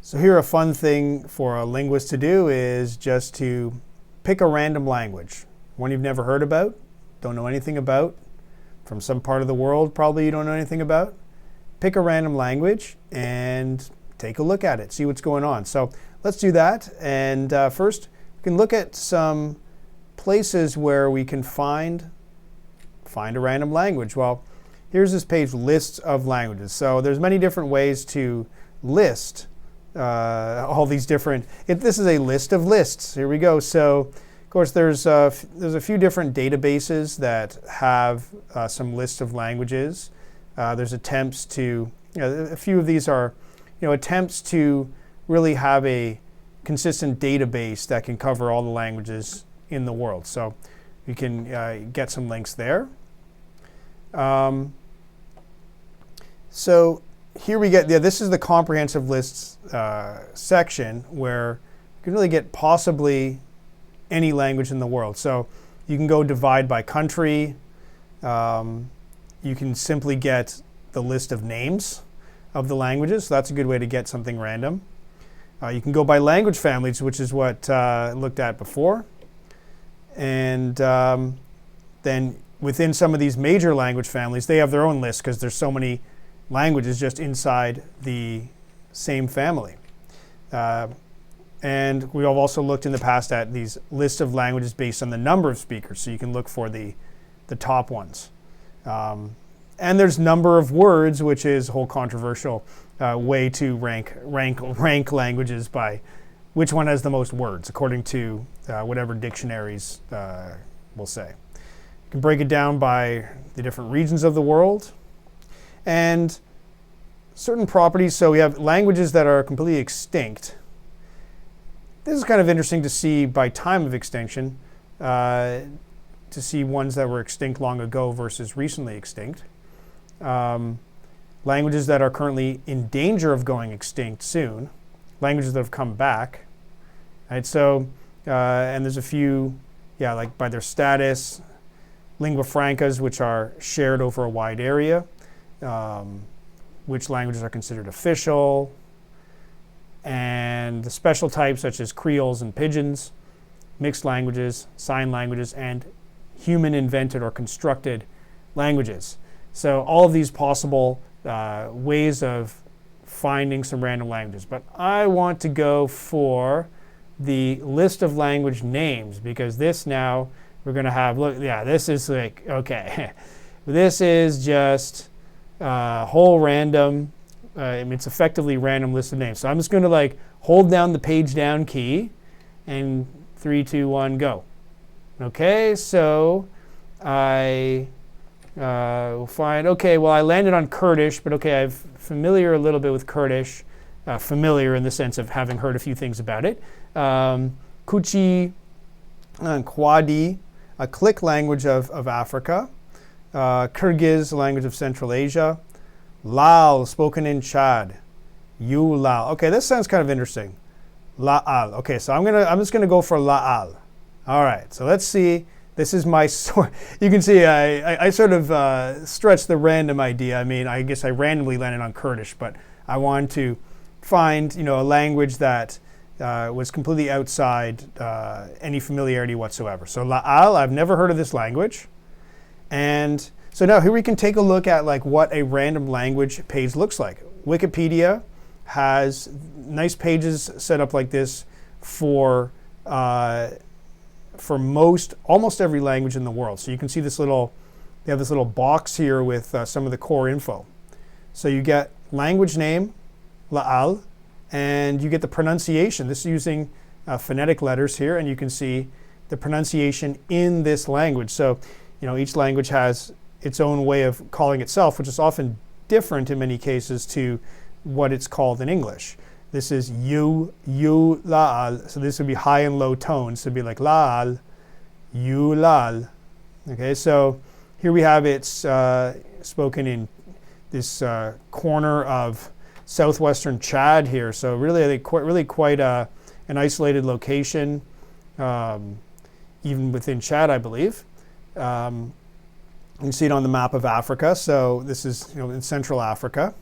So here a fun thing for a linguist to do is just to pick a random language, one you've never heard about, don't know anything about, from some part of the world probably you don't know anything about. Pick a random language and take a look at it, see what's going on. So let's do that. And first, we can look at some places where we can find a random language. Well, here's this page, lists of languages. So there's many different ways to list all these different. This is a list of lists. Here we go. So, of course, there's a few different databases that have some lists of languages. There's attempts to, a few of these are, attempts to really have a consistent database that can cover all the languages in the world. So you can get some links there. So here we get, this is the comprehensive lists section where you can really get possibly any language in the world. So you can go divide by country. You can simply get the list of names of the languages. So that's a good way to get something random. You can go by language families, which is what I looked at before. And then within some of these major language families, they have their own list because there's so many languages just inside the same family. And we have also looked in the past at these lists of languages based on the number of speakers. So you can look for the top ones. And there's number of words, which is a whole controversial way to rank languages by which one has the most words, according to whatever dictionaries will say. You can break it down by the different regions of the world and certain properties. So we have languages that are completely extinct. This is kind of interesting to see by time of extinction, to see ones that were extinct long ago versus recently extinct. Languages that are currently in danger of going extinct soon. Languages that have come back. Right? So, and there's a few, like by their status, lingua francas, which are shared over a wide area, which languages are considered official, and the special types such as creoles and pidgins, mixed languages, sign languages, and human invented or constructed languages. So all of these possible ways of finding some random languages. But I want to go for the list of language names, because this now we're going to have, this is like, okay, this is just whole random, it's effectively random list of names. So I'm just going to hold down the page down key and 3, 2, 1, go. Okay, so I will find, I landed on Kurdish, but I'm familiar a little bit with Kurdish, familiar in the sense of having heard a few things about it. Kuchi and Kwadi, a Click language of Africa. Kyrgyz, language of Central Asia. Laal, spoken in Chad. Laal. Okay, this sounds kind of interesting. Laal. Okay, so I'm just gonna go for Laal. All right, so let's see. This is my sort. You can see I sort of stretched the random idea. I mean, I guess I randomly landed on Kurdish, but I wanted to find a language that was completely outside any familiarity whatsoever. So Laal, I've never heard of this language, and so now here we can take a look at what a random language page looks like. Wikipedia has nice pages set up like this for almost every language in the world. So you can see they have this little box here with some of the core info. So you get language name, Laal, and you get the pronunciation. This is using phonetic letters here, and you can see the pronunciation in this language. So, each language has its own way of calling itself, which is often different in many cases to what it's called in English. This is you, Laal. So this would be high and low tones. So it'd be like Laal, you, Laal. Okay, so here we have it spoken in this corner of southwestern Chad here. So really quite an isolated location, even within Chad, I believe. You can see it on the map of Africa. So this is in Central Africa.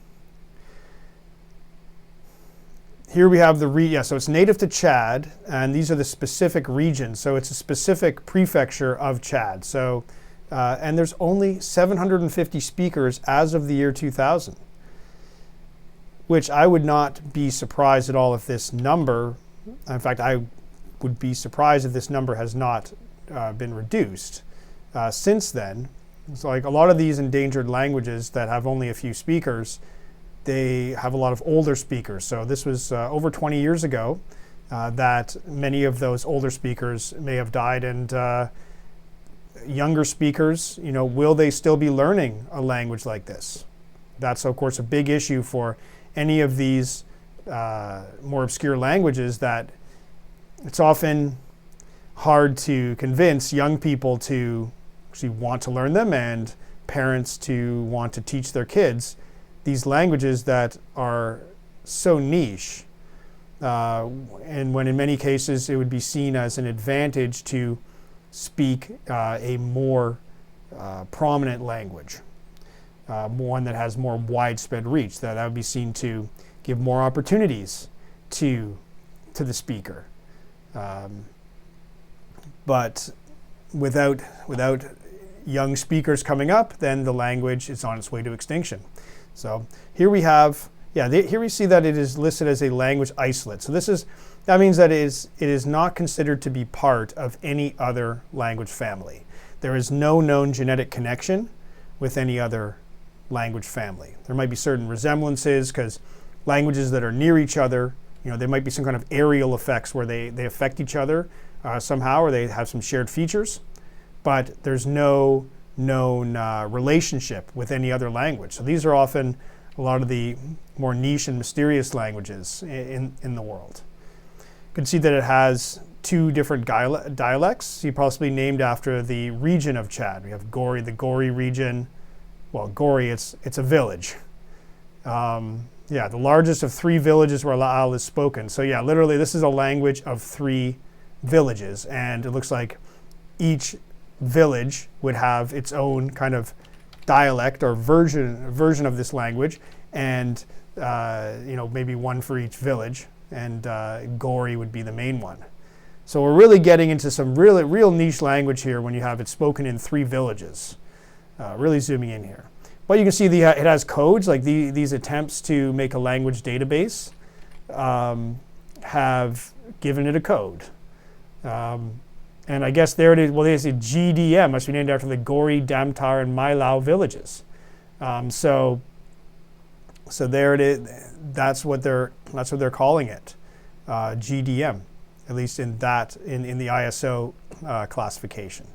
here we have so it's native to Chad, and these are the specific regions. So it's a specific prefecture of Chad. So, and there's only 750 speakers as of the year 2000, which I would not be surprised at all if this number, in fact, I would be surprised if this number has not been reduced since then. So like a lot of these endangered languages that have only a few speakers, they have a lot of older speakers. So this was over 20 years ago that many of those older speakers may have died, and younger speakers, will they still be learning a language like this? That's of course a big issue for any of these more obscure languages, that it's often hard to convince young people to actually want to learn them, and parents to want to teach their kids these languages that are so niche, and when in many cases it would be seen as an advantage to speak a more prominent language, one that has more widespread reach, that would be seen to give more opportunities to the speaker. But without young speakers coming up, then the language is on its way to extinction. So here we have, here we see that it is listed as a language isolate. So that means that it is not considered to be part of any other language family. There is no known genetic connection with any other language family. There might be certain resemblances, because languages that are near each other, there might be some kind of aerial effects where they affect each other somehow, or they have some shared features, but there's no known relationship with any other language. So these are often a lot of the more niche and mysterious languages in the world. You can see that it has two different dialects, possibly named after the region of Chad. We have Gori, the Gori region. Well, Gori, it's a village. The largest of 3 villages where Laal is spoken. So literally this is a language of 3 villages, and it looks like each village would have its own kind of dialect or version of this language, and maybe one for each village, and Gori would be the main one. So we're really getting into some real niche language here when you have it spoken in 3 villages. Really zooming in here. But you can see it has codes, like these attempts to make a language database have given it a code. And I guess there it is. Well, they say GDM must be named after the Gori, Damtar, and Mylao villages. So there it is. That's what they're calling it, GDM, at least in the ISO classification.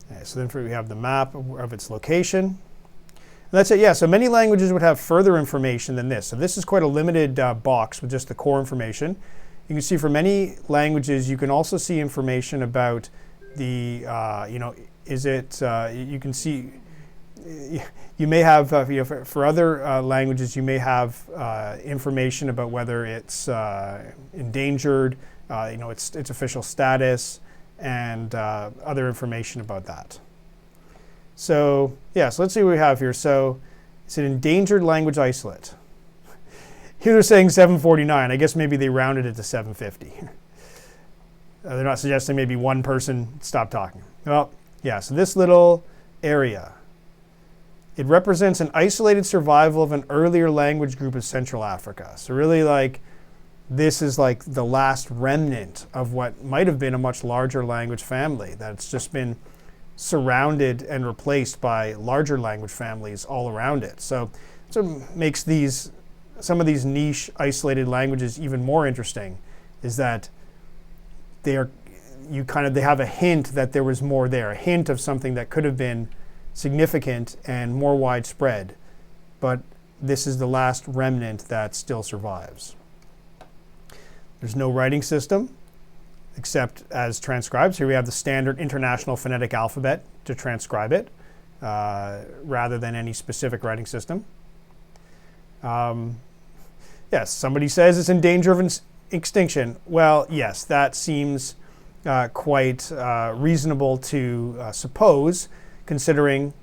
Okay, so then we have the map of its location. And that's it. So many languages would have further information than this. So this is quite a limited box with just the core information. You can see for many languages, you can also see information about the, you can see, you may have, for other languages, you may have information about whether it's endangered, its official status, and other information about that. So so let's see what we have here. So it's an endangered language isolate. Here they're saying 749. I guess maybe they rounded it to 750. They're not suggesting maybe one person stopped talking. Well, so this little area, it represents an isolated survival of an earlier language group of Central Africa. So really this is like the last remnant of what might have been a much larger language family that's just been surrounded and replaced by larger language families all around it. So it makes some of these niche isolated languages even more interesting, is that they have a hint that there was more there, a hint of something that could have been significant and more widespread, but this is the last remnant that still survives. There's no writing system except as transcribes. Here we have the standard international phonetic alphabet to transcribe it, rather than any specific writing system. Yes, somebody says it's in danger of extinction. Well, yes, that seems quite reasonable to suppose, considering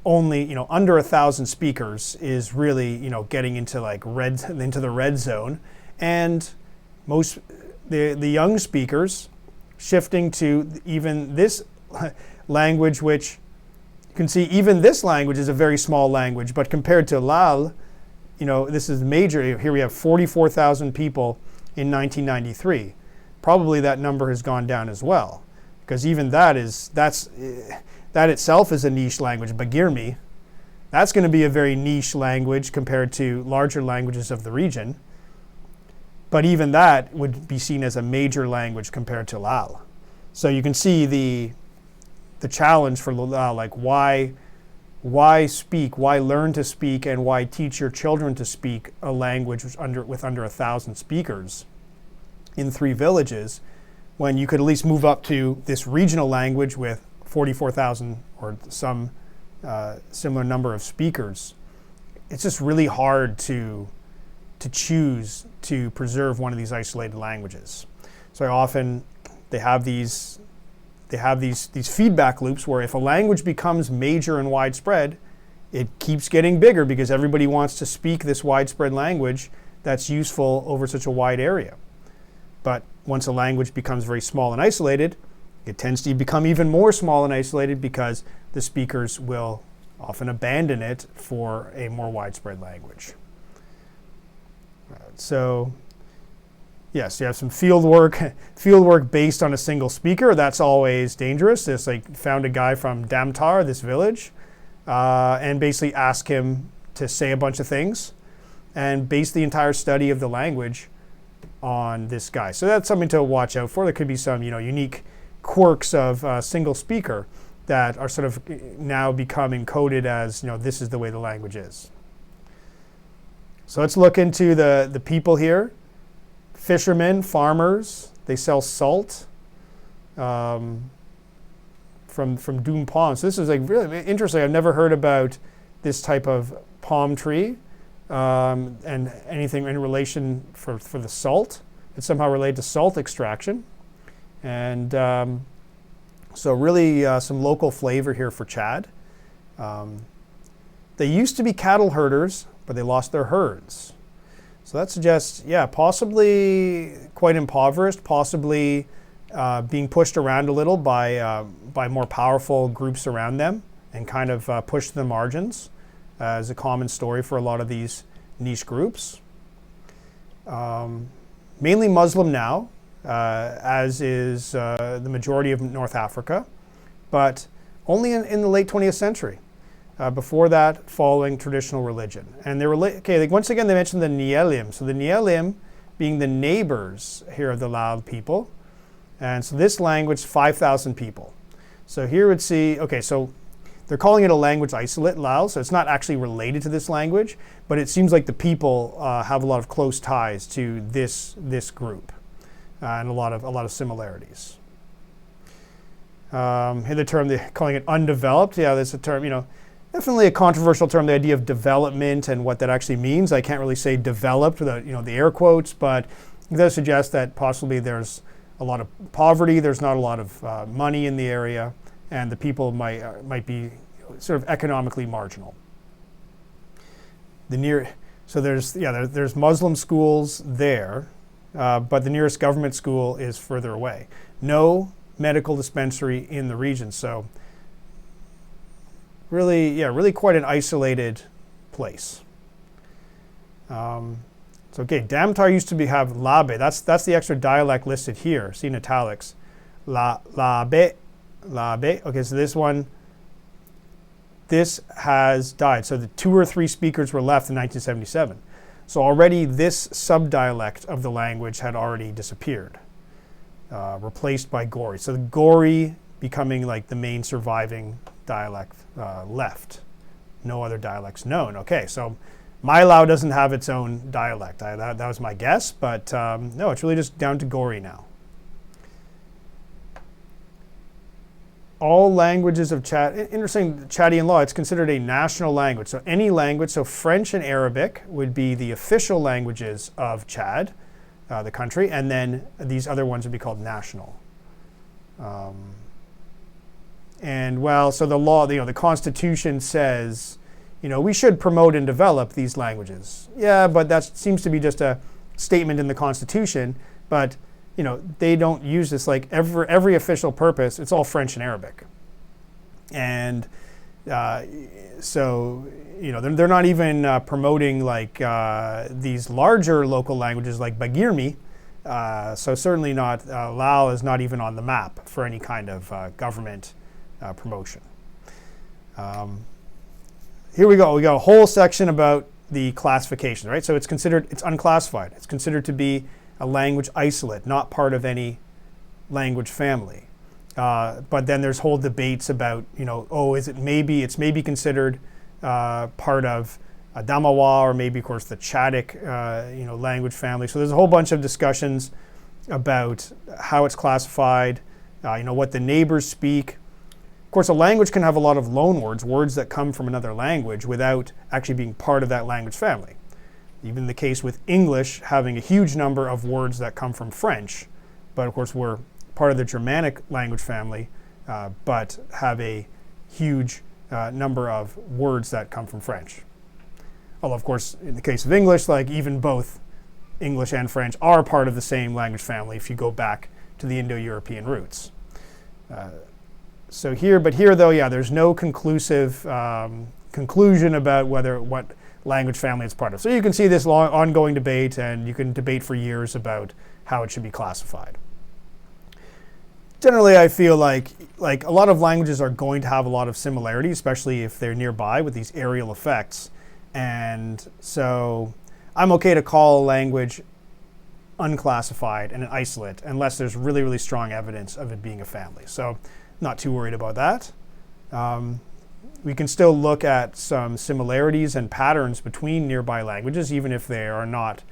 only under 1,000 speakers is really getting into into the red zone, and the young speakers shifting to even this language, which you can see even this language is a very small language, but compared to Laal, this is major. Here we have 44,000 people in 1993. Probably that number has gone down as well, because even that itself is a niche language. Bagirmi, that's going to be a very niche language compared to larger languages of the region. But even that would be seen as a major language compared to Laal. So you can see the challenge for Laal, like why speak, why learn to speak, and why teach your children to speak a language with under 1,000 speakers in 3 villages, when you could at least move up to this regional language with 44,000 or some similar number of speakers. It's just really hard to choose to preserve one of these isolated languages. So often they have these feedback loops where if a language becomes major and widespread, it keeps getting bigger because everybody wants to speak this widespread language that's useful over such a wide area. But once a language becomes very small and isolated, it tends to become even more small and isolated because the speakers will often abandon it for a more widespread language. So yes, you have some field work based on a single speaker. That's always dangerous. Just like found a guy from Damtar, this village, and basically asked him to say a bunch of things and base the entire study of the language on this guy. So that's something to watch out for. There could be some unique quirks of a single speaker that are sort of now become encoded as this is the way the language is. So let's look into the people here. Fishermen, farmers, they sell salt from Doom Palm. So this is like really interesting. I've never heard about this type of palm tree and anything in relation for the salt. It's somehow related to salt extraction. And so really some local flavor here for Chad. They used to be cattle herders, but they lost their herds. So that suggests, possibly quite impoverished, possibly being pushed around a little by more powerful groups around them and kind of pushed to the margins as a common story for a lot of these niche groups. Mainly Muslim now, as is the majority of North Africa, but only in the late 20th century. Before that, following traditional religion. And they were once again, they mentioned the Nielim. So the Nielim being the neighbors here of the Laal people. And so this language, 5,000 people. So here we'd see, so they're calling it a language isolate, Laal. So it's not actually related to this language, but it seems like the people have a lot of close ties to this group and a lot of similarities. Here the term, they're calling it undeveloped. Yeah, that's a term, definitely a controversial term, the idea of development and what that actually means. I can't really say developed without the air quotes, but it does suggest that possibly there's a lot of poverty, there's not a lot of money in the area, and the people might be sort of economically marginal. So there's Muslim schools there, but the nearest government school is further away. No medical dispensary in the region, so really quite an isolated place. Damtar used to have Labe. That's the extra dialect listed here. See in italics. Labe. Okay, so this has died. So the 2 or 3 speakers were left in 1977. So already this subdialect of the language had already disappeared, replaced by Gori. So the Gori becoming like the main surviving dialect left. No other dialects known. Okay, so Lao doesn't have its own dialect. That was my guess, but no, it's really just down to Gori now. All languages of Chad, interesting, Chadian law, it's considered a national language. So any language, so French and Arabic would be the official languages of Chad, the country, and then these other ones would be called national. So the law, the Constitution says, we should promote and develop these languages. Yeah, but that seems to be just a statement in the Constitution, but they don't use this like every official purpose. It's all French and Arabic, and so they're not even promoting like these larger local languages like Bagirmi. So certainly not. Laal is not even on the map for any kind of government promotion. Here we go. We got a whole section about the classification, right? So it's unclassified. It's considered to be a language isolate, not part of any language family. But then there's whole debates about, it's maybe considered part of Adamawa, or maybe, of course, the Chadic, language family. So there's a whole bunch of discussions about how it's classified, what the neighbors speak. Of course, a language can have a lot of words that come from another language without actually being part of that language family. Even the case with English having a huge number of words that come from French, but of course we're part of the Germanic language family, but have a huge number of words that come from French. Although, of course, in the case of English, like even both English and French are part of the same language family if you go back to the Indo-European roots. Here though, there's no conclusive conclusion about what language family it's part of. So you can see this long ongoing debate, and you can debate for years about how it should be classified. Generally, I feel like a lot of languages are going to have a lot of similarity, especially if they're nearby with these aerial effects. And so I'm okay to call a language unclassified and an isolate unless there's really, really strong evidence of it being a family. So not too worried about that. We can still look at some similarities and patterns between nearby languages, even if they are not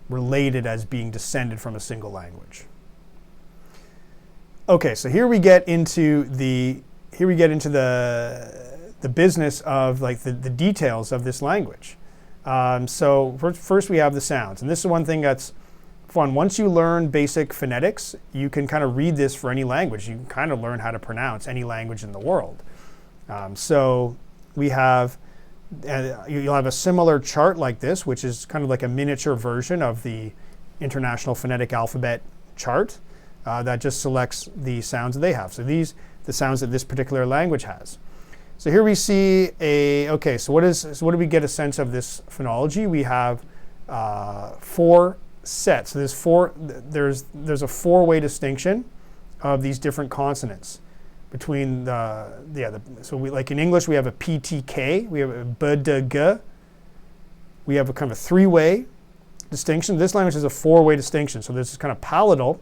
related as being descended from a single language. Okay, so here we get into the business of like the details of this language. So first we have the sounds, and this is one thing that's fun. Once you learn basic phonetics, you can kind of read this for any language. You can kind of learn how to pronounce any language in the world. So we have, you'll have a similar chart like this, which is kind of like a miniature version of the International Phonetic Alphabet chart that just selects the sounds that they have. So the sounds that this particular language has. So here we see so what do we get a sense of this phonology? We have 4 sets. So there's a 4-way distinction of these different consonants between so we, like in English, we have a PTK, we have a BDG, we have a kind of a 3-way distinction. This language has a 4-way distinction. So this is kind of palatal,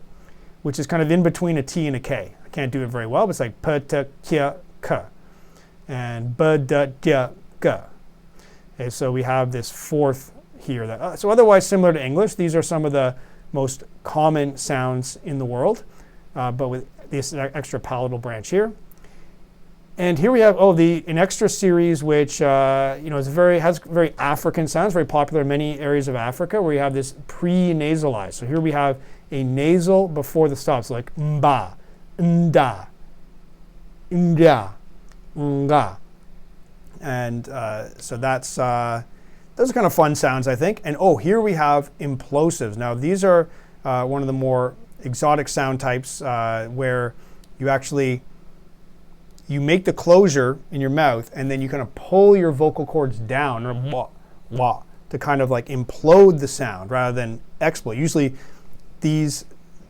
which is kind of in between a T and a K. I can't do it very well, but it's like P, T, K, K, and B, D, D, G. Okay, so we have this 4th here. So otherwise similar to English, these are some of the most common sounds in the world, but with this extra palatal branch here. And here we have an extra series which has very African sounds, very popular in many areas of Africa, where you have this pre-nasalized. So here we have a nasal before the stop, so like mba, nda, nda, nga. And so those are kind of fun sounds, I think. And here we have implosives. Now these are one of the more exotic sound types where you make the closure in your mouth, and then you kind of pull your vocal cords down, or wah, wah, to kind of like implode the sound rather than explode. Usually these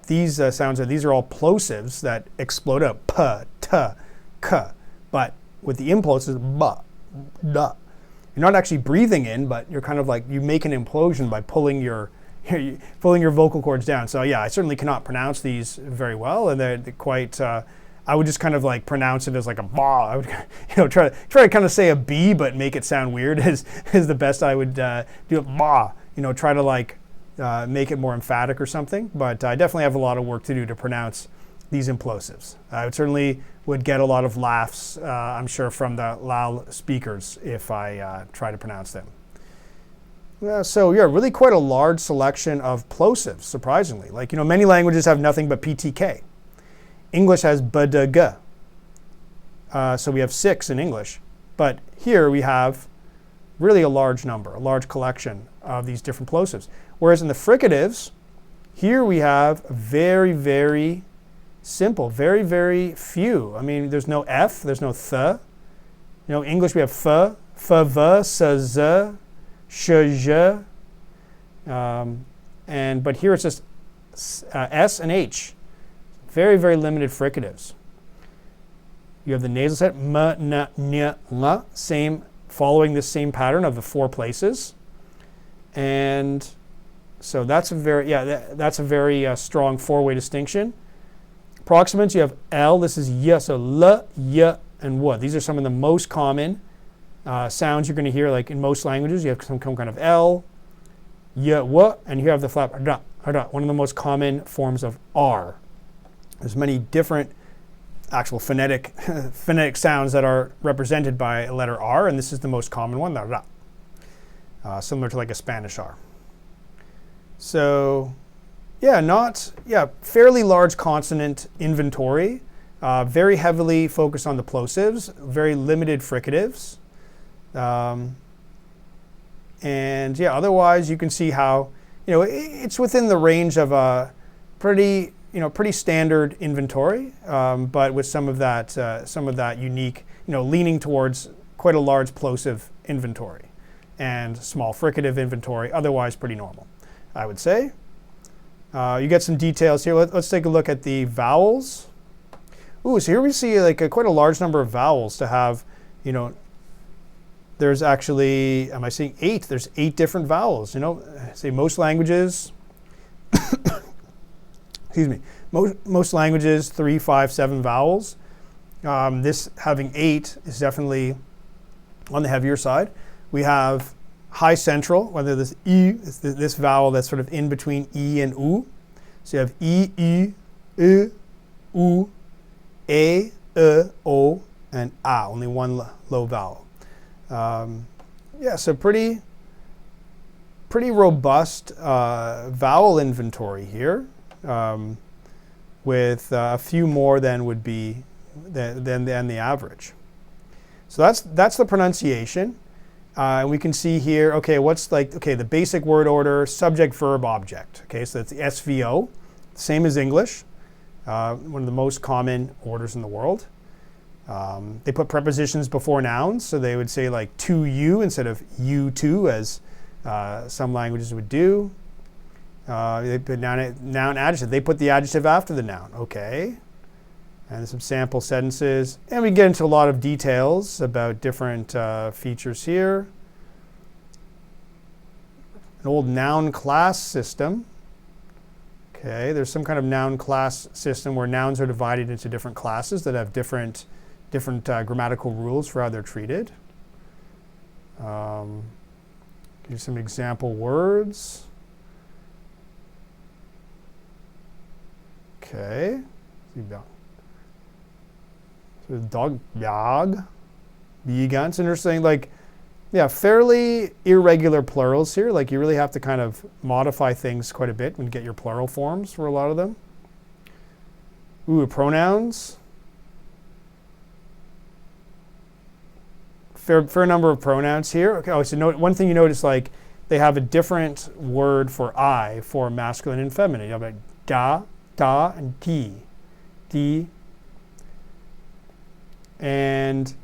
sounds are all plosives that explode up, p, t, k. But with the implosives, ba, da. You're not actually breathing in, but you're kind of like, you make an implosion by pulling your vocal cords down. So yeah, I certainly cannot pronounce these very well, and they're quite. I would just kind of like pronounce it as like a ba. I would try to kind of say a b, but make it sound weird is the best I would do it. Ba. Try to like make it more emphatic or something. But I definitely have a lot of work to do to pronounce these implosives. I would get a lot of laughs, I'm sure, from the Laal speakers if I try to pronounce them. So yeah, really quite a large selection of plosives, surprisingly. Like, many languages have nothing but PTK. English has BDG. So we have 6 in English. But here we have really a large number, a large collection of these different plosives. Whereas in the fricatives, here we have very, very simple, very, very few. I mean, there's no F, there's no th. You know, English we have f, v, s, z, sh, j. But here it's just S and H. Very, very limited fricatives. You have the nasal set, m, n, n, l, same, following this same pattern of the 4 places. And so that's a very, that's a very strong 4-way distinction. Proximants, you have L, this is y, so l, y, and w. These are some of the most common sounds you're going to hear, like in most languages. You have some kind of L, y, w, and you have the flap, da, da, one of the most common forms of R. There's many different actual phonetic sounds that are represented by a letter R, and this is the most common one, da, da. Similar to like a Spanish R. So, fairly large consonant inventory, very heavily focused on the plosives, very limited fricatives. Otherwise you can see how, it's within the range of a pretty standard inventory, but with some of that unique, leaning towards quite a large plosive inventory and small fricative inventory, otherwise pretty normal, I would say. You get some details here. Let's take a look at the vowels. Ooh, so here we see like quite a large number of vowels to have, there's actually, am I seeing 8? There's 8 different vowels. Say most languages, excuse me, most languages, 3, 5, 7 vowels. This having 8 is definitely on the heavier side. We have high central, whether this E is this vowel that's sort of in between E and U. So you have E, I, U, E, O, and A, only one low vowel. So pretty robust vowel inventory here, with a few more than would be than the average. So that's the pronunciation. And we can see here, the basic word order, subject, verb, object. Okay, so that's the SVO, same as English, one of the most common orders in the world. They put prepositions before nouns, so they would say like to you instead of you to, as some languages would do. They put noun, adjective. They put the adjective after the noun. Okay. And some sample sentences. And we get into a lot of details about different features here. An old noun class system. Okay, there's some kind of noun class system where nouns are divided into different classes that have different grammatical rules for how they're treated. Give some example words. Okay. So dog, jag, bigan. It's interesting, fairly irregular plurals here. Like you really have to kind of modify things quite a bit when you get your plural forms for a lot of them. Ooh, pronouns. Fair number of pronouns here. Okay, so one thing you notice, like they have a different word for I for masculine and feminine. You have like da, and di. And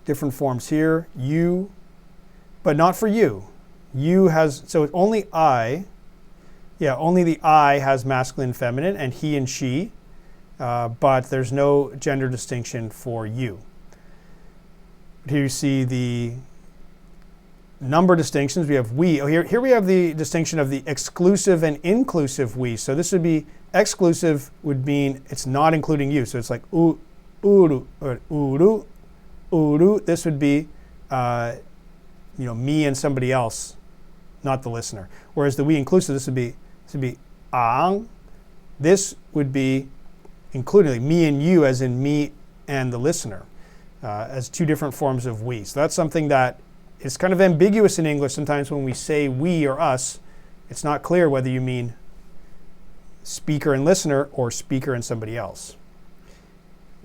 different forms here, you, but not for you. You has, so only I, only the I has masculine and feminine, and he and she, but there's no gender distinction for you. Here you see the number distinctions. We have we. Oh, here we have the distinction of the exclusive and inclusive we. So this would be, exclusive would mean it's not including you. So it's like u, uru, or uru, uru. This would be, me and somebody else, not the listener. Whereas the we inclusive, this would be ang. This would be including, like me and you, as in me and the listener, as two different forms of we. So that's something that is kind of ambiguous in English. Sometimes when we say we or us, it's not clear whether you mean speaker and listener or speaker and somebody else.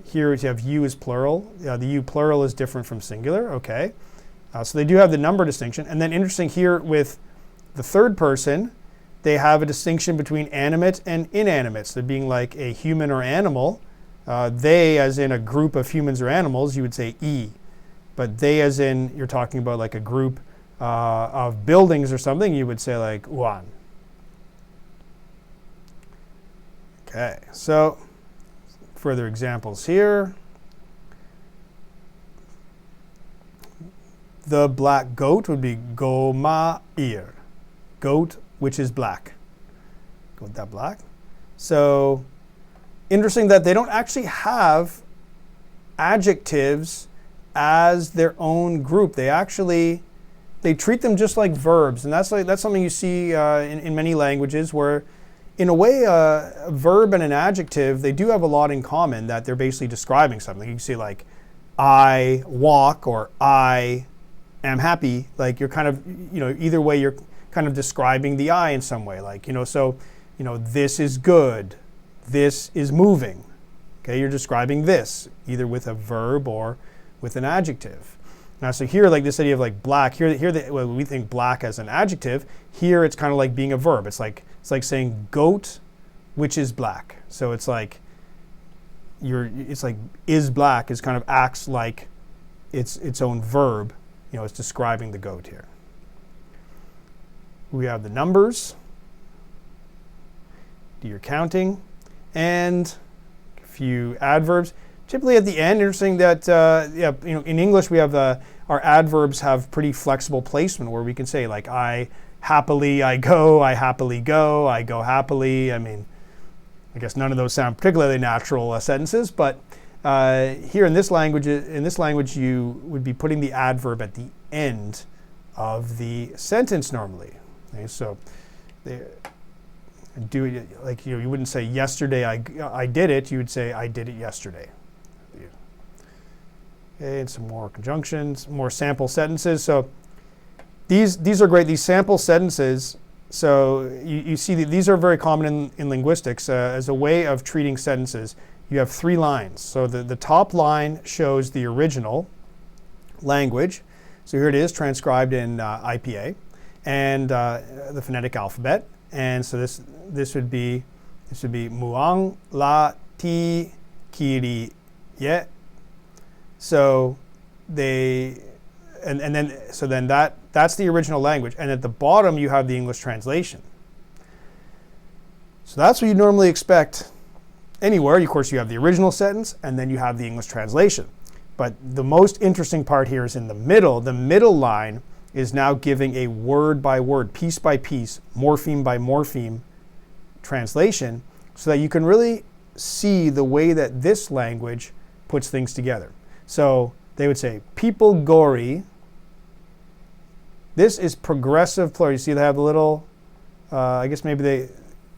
Here you have you as plural. The you plural is different from singular. Okay. So they do have the number distinction. And then interesting here with the third person, they have a distinction between animate and inanimate. So being like a human or animal, they as in a group of humans or animals, you would say E. But they as in you're talking about like a group of buildings or something, you would say like uan. Okay, so further examples here. The black goat would be gomair, goat which is black. Goat that black. So interesting that they don't actually have adjectives as their own group. They treat them just like verbs, and that's something you see in many languages where, in a way, a verb and an adjective, they do have a lot in common, that they're basically describing something. You can say like, I walk, or I am happy. Like you're kind of, either way you're kind of describing the I in some way. Like, so, this is good, this is moving. Okay, you're describing this either with a verb or with an adjective. Now, so here, like this idea of like black, here we think black as an adjective. Here, it's kind of like being a verb. It's like saying goat, which is black. So it's like is black is kind of acts like its own verb. It's describing the goat here. We have the numbers. Do your counting, and a few adverbs. Typically at the end, interesting that in English we have our adverbs have pretty flexible placement where we can say like I happily go, I happily go, I go happily. I mean, I guess none of those sound particularly natural sentences, but here in this language you would be putting the adverb at the end of the sentence normally. Okay, so do it like you wouldn't say yesterday I did it. You would say I did it yesterday. Okay, and some more conjunctions, more sample sentences. So these are great. These sample sentences. So you see that these are very common in linguistics as a way of treating sentences. You have 3 lines. So the top line shows the original language. So here it is transcribed in IPA and the phonetic alphabet. And so this would be muang la ti kiri ye. So then that's the original language, and at the bottom you have the English translation. So that's what you normally expect anywhere. Of course, you have the original sentence, and then you have the English translation. But the most interesting part here is in the middle. The middle line is now giving a word by word, piece by piece, morpheme by morpheme translation, so that you can really see the way that this language puts things together. So they would say, people gori. This is progressive plural. You see they have the little, I guess maybe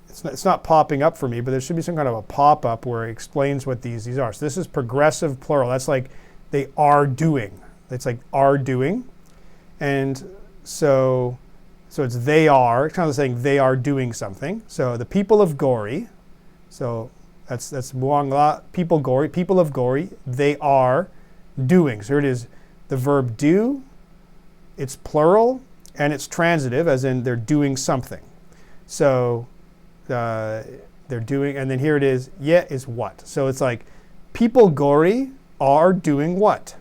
it's not popping up for me, but there should be some kind of a pop-up where it explains what these are. So this is progressive plural. That's like they are doing. It's like are doing. And so it's they are. It's kind of saying they are doing something. So the people of Gori. So that's Muangla, people of Gori, they are doing. So here it is, the verb do, it's plural, and it's transitive, as in they're doing something. So they're doing, and then here it is, yeah is what. So it's like, people Gori are doing what?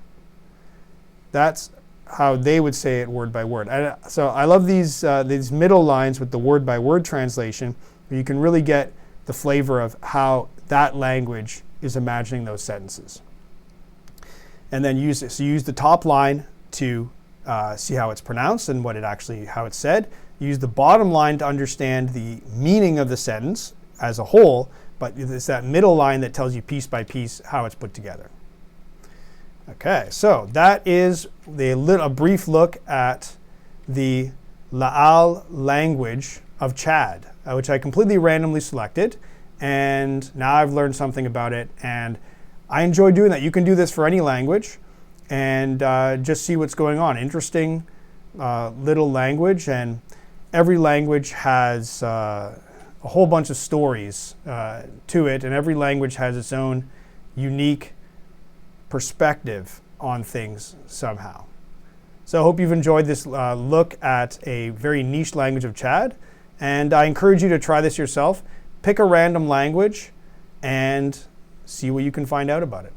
That's how they would say it word by word. So I love these middle lines with the word by word translation, where you can really get the flavor of how that language is imagining those sentences. And then use the top line to see how it's pronounced and how it's said. Use the bottom line to understand the meaning of the sentence as a whole, but it's that middle line that tells you piece by piece how it's put together. Okay, so that is a brief look at the Laal language of Chad, which I completely randomly selected, and now I've learned something about it, and I enjoy doing that. You can do this for any language and just see what's going on. Interesting little language, and every language has a whole bunch of stories to it, and every language has its own unique perspective on things somehow. So I hope you've enjoyed this look at a very niche language of Chad. And I encourage you to try this yourself. Pick a random language and see what you can find out about it.